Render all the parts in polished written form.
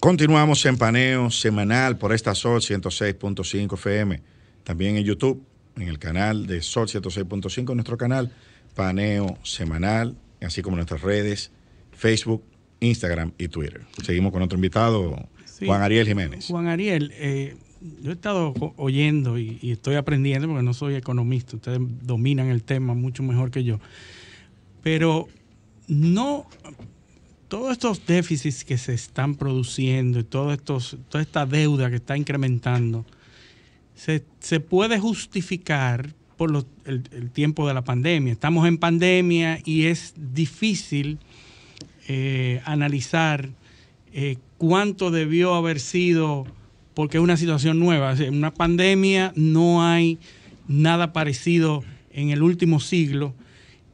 Continuamos en paneo semanal por esta Sol 106.5 FM. También en YouTube, en el canal de Sol 106.5, nuestro canal Paneo Semanal, así como nuestras redes, Facebook, Instagram y Twitter. Seguimos con otro invitado, sí, Juan Ariel Jiménez. Juan Ariel, yo he estado oyendo y estoy aprendiendo porque no soy economista, ustedes dominan el tema mucho mejor que yo, pero no... Todos estos déficits que se están produciendo y toda esta deuda que está incrementando, se puede justificar por el tiempo de la pandemia. Estamos en pandemia y es difícil analizar cuánto debió haber sido, porque es una situación nueva. En una pandemia no hay nada parecido en el último siglo.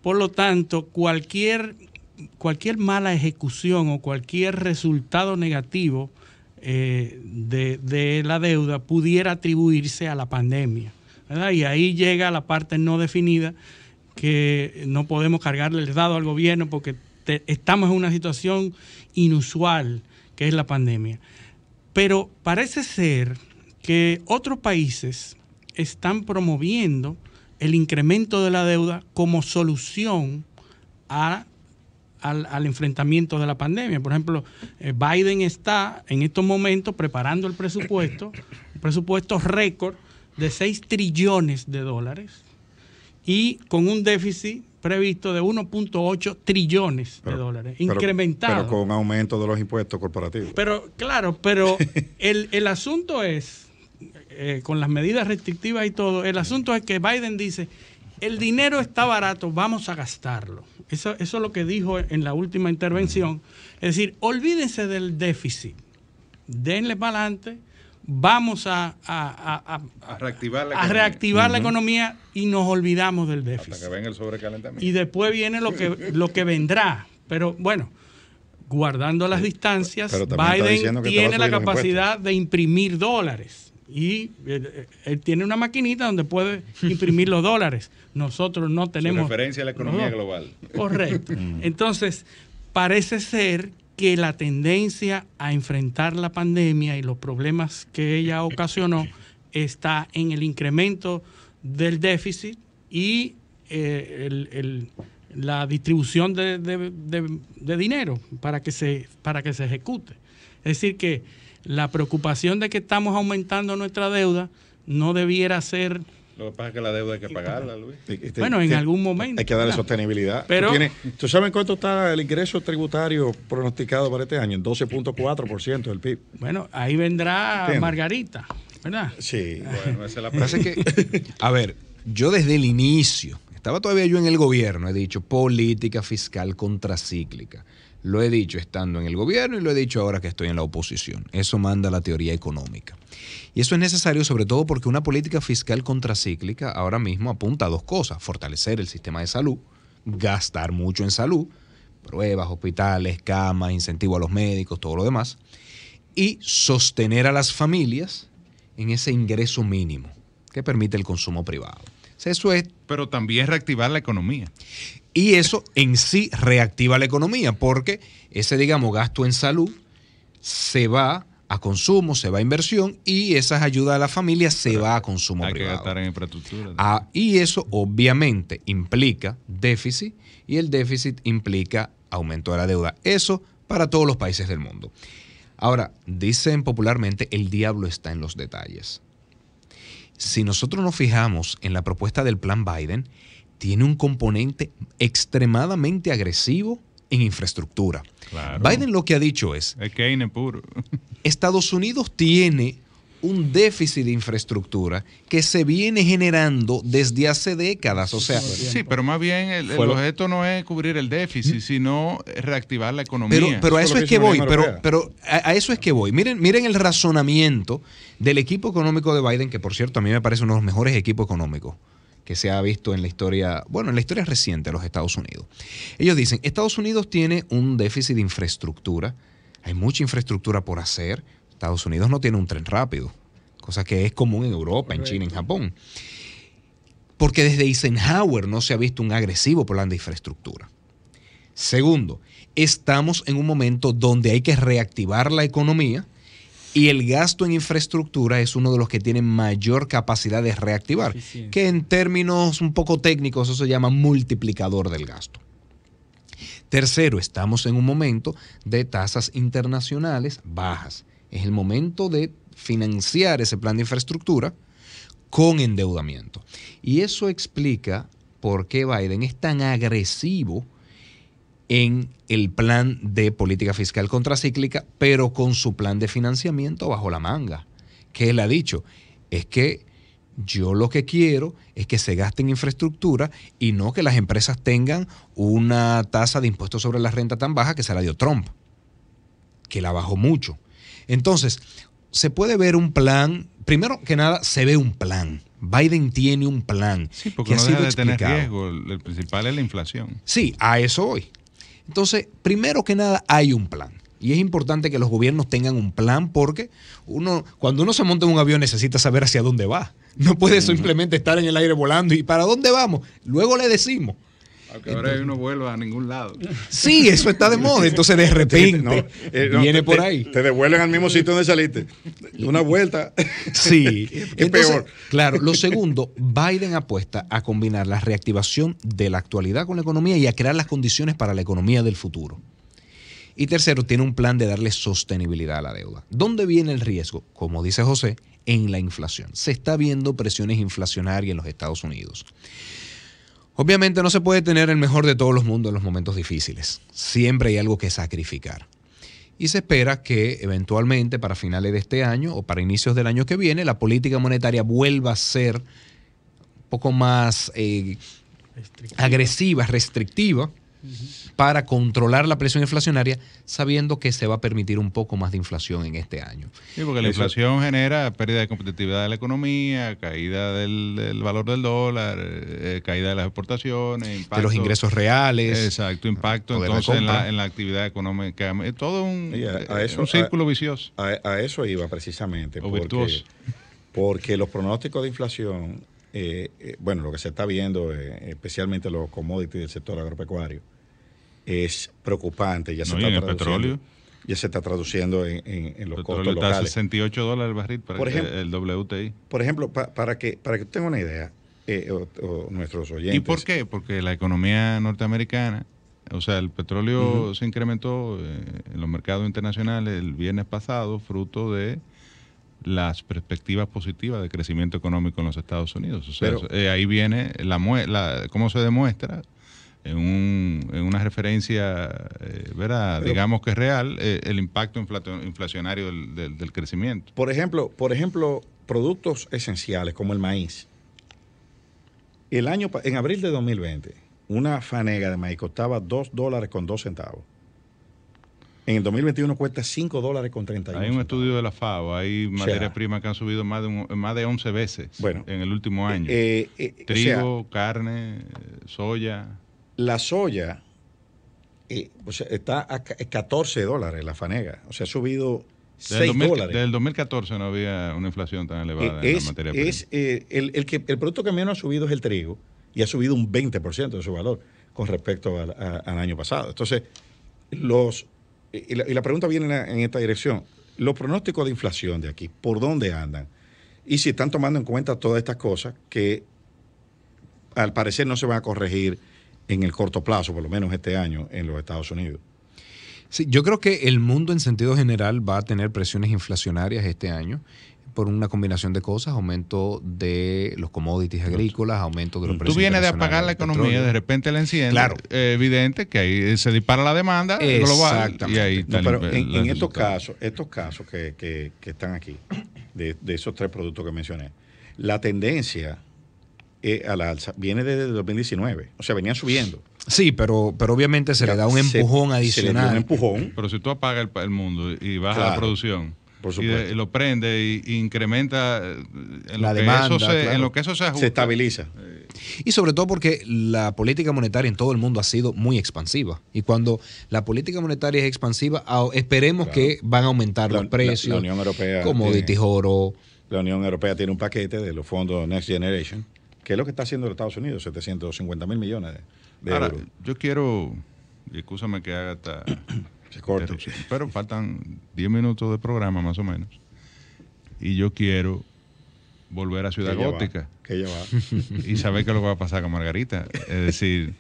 Por lo tanto, cualquier mala ejecución o cualquier resultado negativo de la deuda pudiera atribuirse a la pandemia, ¿verdad? Y ahí llega la parte no definida, que no podemos cargarle el dado al gobierno porque estamos en una situación inusual, que es la pandemia. Pero parece ser que otros países están promoviendo el incremento de la deuda como solución al enfrentamiento de la pandemia. Por ejemplo, Biden está en estos momentos preparando el presupuesto récord de $6 trillones y con un déficit previsto de 1.8 trillones de dólares, incrementado. Pero con aumento de los impuestos corporativos. Pero el asunto es, con las medidas restrictivas y todo, el asunto es que Biden dice, el dinero está barato, vamos a gastarlo. Eso es lo que dijo en la última intervención. Es decir, olvídense del déficit, denle para adelante, vamos a reactivar la economía y nos olvidamos del déficit. Hasta que venga el sobrecalentamiento. Y después viene lo que vendrá. Pero bueno, guardando las distancias, Biden tiene la capacidad de imprimir dólares. Y él tiene una maquinita donde puede imprimir los dólares. Nosotros no tenemos... Su referencia a la economía global. Correcto. Entonces, parece ser que la tendencia a enfrentar la pandemia y los problemas que ella ocasionó está en el incremento del déficit y la distribución de dinero para que se ejecute. Es decir que la preocupación de que estamos aumentando nuestra deuda no debiera ser... Lo que pasa es que la deuda hay que pagarla, Luis. Bueno, en algún momento. Hay que darle sostenibilidad. Pero, ¿Tú sabes cuánto está el ingreso tributario pronosticado para este año? En 12.4% del PIB. Bueno, ahí vendrá Margarita, ¿verdad? Sí. Bueno, esa es la pasa que, a ver, yo desde el inicio, estaba todavía yo en el gobierno, he dicho política fiscal contracíclica. Lo he dicho estando en el gobierno y lo he dicho ahora que estoy en la oposición. Eso manda la teoría económica. Y eso es necesario sobre todo porque una política fiscal contracíclica ahora mismo apunta a dos cosas. Fortalecer el sistema de salud, gastar mucho en salud, pruebas, hospitales, camas, incentivo a los médicos, todo lo demás. Y sostener a las familias en ese ingreso mínimo que permite el consumo privado. Eso es. Pero también reactivar la economía. Y eso en sí reactiva la economía, porque ese, digamos, gasto en salud se va a consumo, se va a inversión y esas ayudas a la familia se va a consumo privado. Hay que gastar en infraestructura. Y eso obviamente implica déficit y el déficit implica aumento de la deuda. Eso para todos los países del mundo. Ahora, dicen popularmente, el diablo está en los detalles. Si nosotros nos fijamos en la propuesta del plan Biden, tiene un componente extremadamente agresivo en infraestructura. Claro. Biden lo que ha dicho es Keynes puro. Estados Unidos tiene un déficit de infraestructura que se viene generando desde hace décadas. O sea, sí, pero más bien el objeto no es cubrir el déficit, sino reactivar la economía. Pero a eso es que voy. Pero a eso es que voy. Miren el razonamiento del equipo económico de Biden, que por cierto a mí me parece uno de los mejores equipos económicos que se ha visto en la historia, en la historia reciente de los Estados Unidos. Ellos dicen, Estados Unidos tiene un déficit de infraestructura, hay mucha infraestructura por hacer. Estados Unidos no tiene un tren rápido, cosa que es común en Europa, en China, en Japón. Porque desde Eisenhower no se ha visto un agresivo plan de infraestructura. Segundo, estamos en un momento donde hay que reactivar la economía y el gasto en infraestructura es uno de los que tiene mayor capacidad de reactivar, que en términos un poco técnicos eso se llama multiplicador del gasto. Tercero, estamos en un momento de tasas internacionales bajas. Es el momento de financiar ese plan de infraestructura con endeudamiento. Y eso explica por qué Biden es tan agresivo en el plan de política fiscal contracíclica, pero con su plan de financiamiento bajo la manga. Que él ha dicho, es que yo lo que quiero es que se gaste en infraestructura y no que las empresas tengan una tasa de impuestos sobre la renta tan baja que se la dio Trump, que la bajó mucho. Entonces, se puede ver un plan, primero que nada, se ve un plan. Biden tiene un plan. Sí, porque no deja de tener riesgo. El principal es la inflación. Sí, a eso voy. Entonces, primero que nada, hay un plan. Y es importante que los gobiernos tengan un plan porque cuando uno se monta en un avión necesita saber hacia dónde va. No puede simplemente estar en el aire volando y ¿para dónde vamos? Luego le decimos. Aunque ahora no vuelva a ningún lado. Sí, eso está de moda. Entonces, de repente, viene por ahí. Te devuelven al mismo sitio donde saliste. Una vuelta. Sí. Entonces, peor. Claro, lo segundo, Biden apuesta a combinar la reactivación de la actualidad con la economía y a crear las condiciones para la economía del futuro. Y tercero, tiene un plan de darle sostenibilidad a la deuda. ¿Dónde viene el riesgo? Como dice José, en la inflación. Se está viendo presiones inflacionarias en los Estados Unidos. Obviamente no se puede tener el mejor de todos los mundos en los momentos difíciles. Siempre hay algo que sacrificar. Y se espera que eventualmente para finales de este año o para inicios del año que viene la política monetaria vuelva a ser un poco más agresiva, restrictiva, para controlar la presión inflacionaria, sabiendo que se va a permitir un poco más de inflación en este año. Sí, porque la inflación genera pérdida de competitividad de la economía, caída del valor del dólar, caída de las exportaciones, impacto de los ingresos reales. Exacto, impacto entonces en la actividad económica. Todo un círculo vicioso. A eso iba precisamente. Porque los pronósticos de inflación, lo que se está viendo, especialmente los commodities del sector agropecuario, es preocupante. Ya se está traduciendo, petróleo. Ya se está traduciendo en los costos locales. Está a $68 el barril para el WTI. Por ejemplo, para que tengan una idea, o nuestros oyentes. ¿Y por qué? Porque la economía norteamericana, o sea, el petróleo se incrementó en los mercados internacionales el viernes pasado, fruto de las perspectivas positivas de crecimiento económico en los Estados Unidos. O sea, ahí viene cómo se demuestra en una referencia, ¿verdad? Digamos que es real, el impacto inflacionario del crecimiento. Por ejemplo, productos esenciales como el maíz. En abril de 2020, una fanega de maíz costaba $2.02. En el 2021 cuesta $5.31. Hay un estudio de la FAO, hay materias primas que han subido más de 11 veces en el último año. Trigo, carne, soya. La soya está a $14 la fanega. O sea, ha subido $6. Desde el 2014 no había una inflación tan elevada en la materia prima. El producto que menos ha subido es el trigo y ha subido un 20% de su valor con respecto al año pasado. Entonces, la pregunta viene en esta dirección. Los pronósticos de inflación de aquí, ¿por dónde andan? Y si están tomando en cuenta todas estas cosas que al parecer no se van a corregir en el corto plazo, por lo menos este año, en los Estados Unidos. Sí, yo creo que el mundo en sentido general va a tener presiones inflacionarias este año por una combinación de cosas, aumento de los commodities agrícolas, aumento de los precios. Tú vienes de apagar la economía, de repente la enciendes. Claro. Evidente que ahí se dispara la demanda global. Y ahí pero en estos casos que están aquí, de esos tres productos que mencioné, la tendencia a la alza viene desde el 2019. O sea, venían subiendo. Sí, pero obviamente se le da un empujón adicional. Se le da un empujón. Pero si tú apagas el mundo y bajas la producción, por supuesto, y lo prende y incrementa la demanda, en lo que eso se ajusta. Se estabiliza. Y sobre todo porque la política monetaria en todo el mundo ha sido muy expansiva. Y cuando la política monetaria es expansiva, esperemos que van a aumentar los precios. La Unión Europea, commodities, oro. La Unión Europea tiene un paquete de los fondos Next Generation, que es lo que está haciendo los Estados Unidos, 750 mil millones de euros. Yo quiero y escúchame que haga esta Se corta. interrupción, pero faltan 10 minutos de programa más o menos. Y yo quiero volver a Ciudad Gótica. Que ella va. Y saber qué es lo que va a pasar con Margarita. Es decir,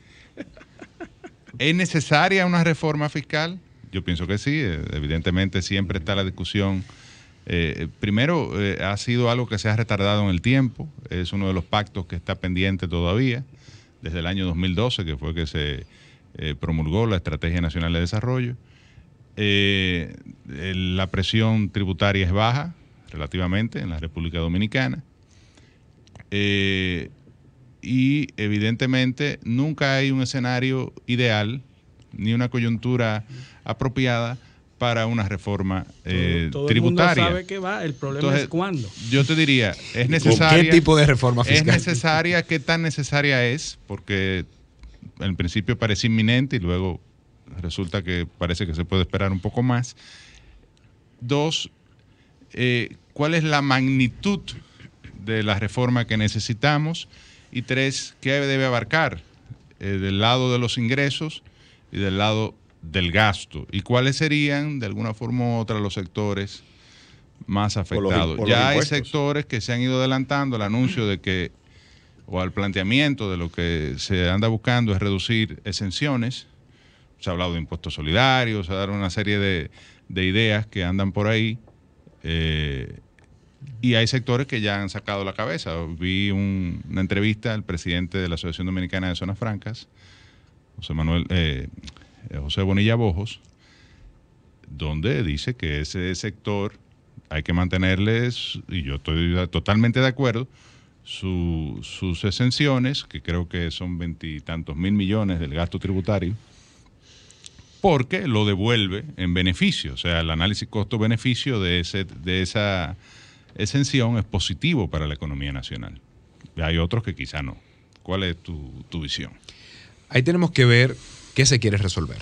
¿es necesaria una reforma fiscal? Yo pienso que sí. Evidentemente siempre está la discusión. Primero, ha sido algo que se ha retardado en el tiempo. Es uno de los pactos que está pendiente todavía, desde el año 2012, que fue que se promulgó la Estrategia Nacional de Desarrollo. La presión tributaria es baja, relativamente, en la República Dominicana. Y evidentemente nunca hay un escenario ideal ni una coyuntura apropiada para una reforma todo tributaria. El mundo sabe que va, el problema Entonces, es cuándo. Yo te diría, es necesaria. ¿Qué tipo de reforma Es fiscal? necesaria, ¿qué tan necesaria es? Porque en principio parece inminente y luego resulta que parece que se puede esperar un poco más. 2, ¿cuál es la magnitud de la reforma que necesitamos? Y 3, ¿qué debe abarcar del lado de los ingresos y del lado del gasto? ¿Y cuáles serían, de alguna forma u otra, los sectores más afectados? Ya hay sectores que se han ido adelantando al anuncio de que, o al planteamiento de lo que se anda buscando es reducir exenciones. Se ha hablado de impuestos solidarios, se ha dado una serie de ideas que andan por ahí. Y hay sectores que ya han sacado la cabeza. Vi una entrevista al presidente de la Asociación Dominicana de Zonas Francas, José Bonilla Bojos, donde dice que ese sector hay que mantenerles, y yo estoy totalmente de acuerdo, sus exenciones, que creo que son 20 y tantos mil millones del gasto tributario, porque lo devuelve en beneficio. O sea, el análisis costo-beneficio de esa exención es positivo para la economía nacional. Hay otros que quizá no. ¿Cuál es tu visión? Ahí tenemos que ver qué se quiere resolver.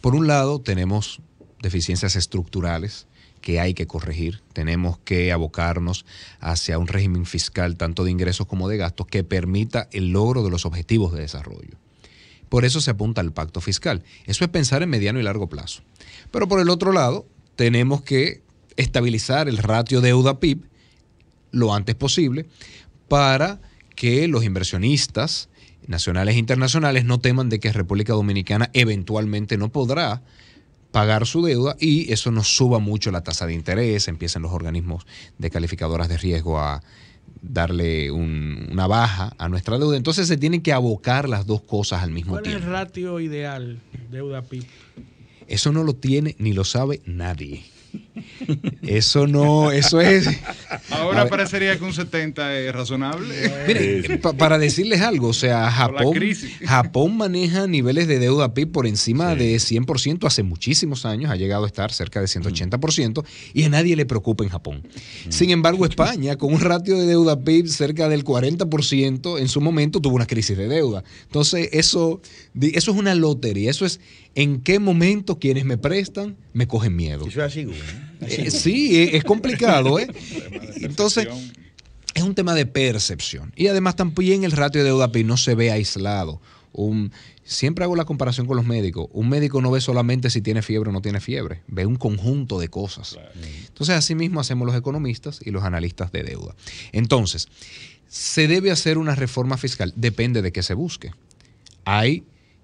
Por un lado, tenemos deficiencias estructurales que hay que corregir. Tenemos que abocarnos hacia un régimen fiscal, tanto de ingresos como de gastos, que permita el logro de los objetivos de desarrollo. Por eso se apunta al pacto fiscal. Eso es pensar en mediano y largo plazo. Pero por el otro lado, tenemos que estabilizar el ratio deuda-PIB lo antes posible para que los inversionistas nacionales e internacionales no teman de que República Dominicana eventualmente no podrá pagar su deuda y eso nos suba mucho la tasa de interés, empiecen los organismos de calificadoras de riesgo a darle una baja a nuestra deuda. Entonces se tienen que abocar las dos cosas al mismo tiempo. ¿Cuál es el ratio ideal deuda-PIB? Eso no lo tiene ni lo sabe nadie. Eso es... Ahora parecería que un 70 es razonable. Miren, para decirles algo, o sea, Japón maneja niveles de deuda PIB por encima de 100% hace muchísimos años, ha llegado a estar cerca de 180% y a nadie le preocupa en Japón. Sin embargo, España, con un ratio de deuda PIB cerca del 40%, en su momento tuvo una crisis de deuda. Entonces, eso es una lotería, eso es en qué momento quienes me prestan me cogen miedo. Eso es así, güey. Sí, es complicado, ¿eh? Entonces, es un tema de percepción. Y además también el ratio de deuda PIB no se ve aislado. Siempre hago la comparación con los médicos. Un médico no ve solamente si tiene fiebre o no tiene fiebre, ve un conjunto de cosas. Entonces, así mismo hacemos los economistas y los analistas de deuda. Entonces, ¿se debe hacer una reforma fiscal? Depende de qué se busque. Hay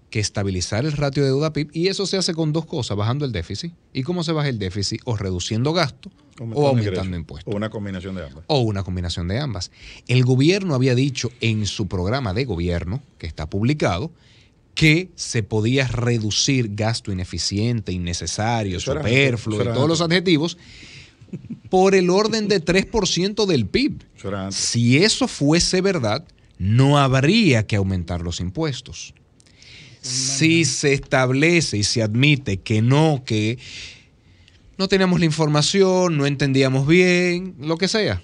que estabilizar el ratio de deuda PIB y eso se hace con dos cosas, bajando el déficit. ¿Y cómo se baja el déficit? O reduciendo gasto o aumentando impuestos. O una combinación de ambas. O una combinación de ambas. El gobierno había dicho en su programa de gobierno, que está publicado, que se podía reducir gasto ineficiente, innecesario, superfluo, todos los adjetivos, por el orden de 3% del PIB. Si eso fuese verdad, no habría que aumentar los impuestos. Si se establece y se admite que no teníamos la información, no entendíamos bien, lo que sea,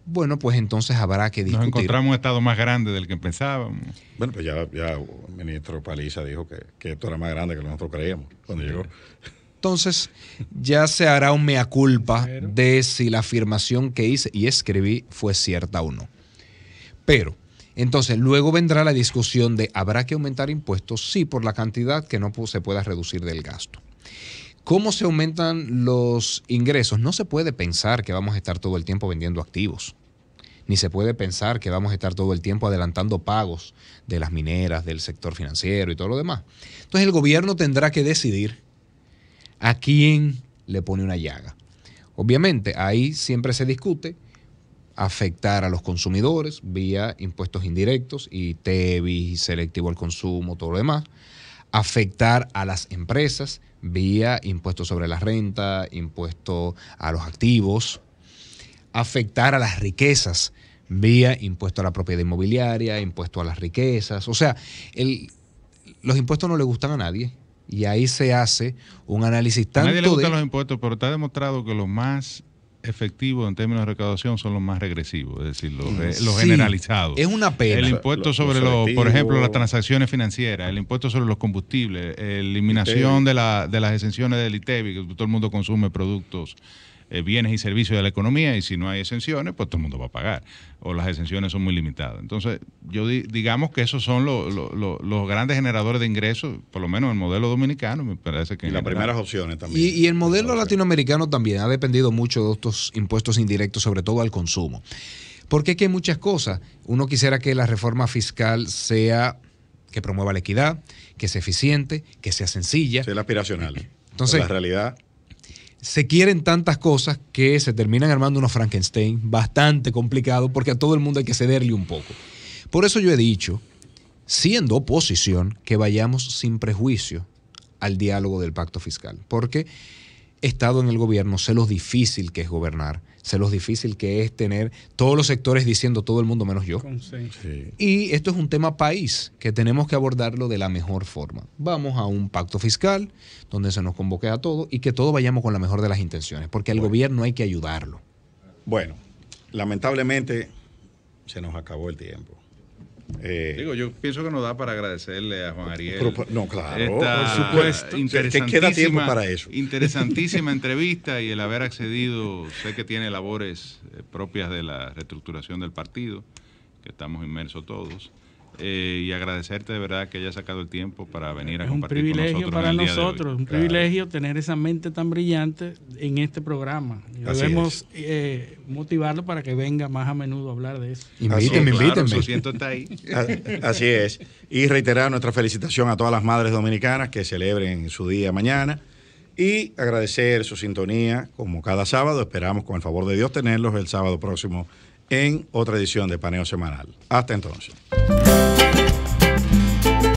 bueno, pues entonces habrá que discutir. Nos encontramos un estado más grande del que pensábamos. Bueno, pues ya el ministro Paliza dijo que esto era más grande que nosotros creíamos cuando llegó. Entonces, ya se hará un mea culpa de si la afirmación que hice y escribí fue cierta o no. Pero Entonces, luego vendrá la discusión de ¿habrá que aumentar impuestos? Sí, por la cantidad que no se pueda reducir del gasto. ¿Cómo se aumentan los ingresos? No se puede pensar que vamos a estar todo el tiempo vendiendo activos, ni se puede pensar que vamos a estar todo el tiempo adelantando pagos de las mineras, del sector financiero y todo lo demás. Entonces el gobierno tendrá que decidir a quién le pone una llaga. Obviamente, ahí siempre se discute afectar a los consumidores vía impuestos indirectos y TEBI, selectivo al consumo, todo lo demás. Afectar a las empresas vía impuestos sobre la renta, impuesto a los activos. Afectar a las riquezas vía impuesto a la propiedad inmobiliaria, impuesto a las riquezas. O sea, los impuestos no le gustan a nadie y ahí se hace un análisis tanto a nadie le gustan los impuestos, pero está demostrado que los más efectivos en términos de recaudación son los más regresivos, es decir, los generalizados. Es una pena. El impuesto sobre, por ejemplo, las transacciones financieras, el impuesto sobre los combustibles, eliminación de las exenciones del ITEBI, que todo el mundo consume productos, bienes y servicios de la economía, y si no hay exenciones, pues todo el mundo va a pagar, o las exenciones son muy limitadas. Entonces, yo digamos que esos son los grandes generadores de ingresos, por lo menos en el modelo dominicano, me parece que... Y las primeras opciones también. Y el modelo latinoamericano también ha dependido mucho de estos impuestos indirectos, sobre todo al consumo. Porque es que hay muchas cosas. Uno quisiera que la reforma fiscal sea, que promueva la equidad, que sea eficiente, que sea sencilla. Sea aspiracional. Entonces, la realidad... Se quieren tantas cosas que se terminan armando unos Frankenstein bastante complicado porque a todo el mundo hay que cederle un poco. Por eso yo he dicho, siendo oposición, que vayamos sin prejuicio al diálogo del pacto fiscal. Porque he estado en el gobierno, sé lo difícil que es gobernar, sé lo difícil que es tener todos los sectores diciendo todo el mundo menos yo. Sí. Y esto es un tema país que tenemos que abordarlo de la mejor forma. Vamos a un pacto fiscal donde se nos convoque a todos y que todos vayamos con la mejor de las intenciones, porque al gobierno hay que ayudarlo. Bueno, lamentablemente se nos acabó el tiempo. Yo pienso que nos da para agradecerle a Juan Ariel. No, claro, por supuesto. ¿Qué queda tiempo para eso? Interesantísima entrevista y el haber accedido, sé que tiene labores propias de la reestructuración del partido, que estamos inmersos todos. Y agradecerte de verdad que hayas sacado el tiempo para venir a compartir con nosotros. Es un privilegio para nosotros, un privilegio tener esa mente tan brillante en este programa. Y debemos motivarlo para que venga más a menudo a hablar de eso. Invítenme. Su asiento está ahí. Así es. Y reiterar nuestra felicitación a todas las madres dominicanas que celebren su día mañana y agradecer su sintonía como cada sábado. Esperamos con el favor de Dios tenerlos el sábado próximo en otra edición de Paneo Semanal. Hasta entonces.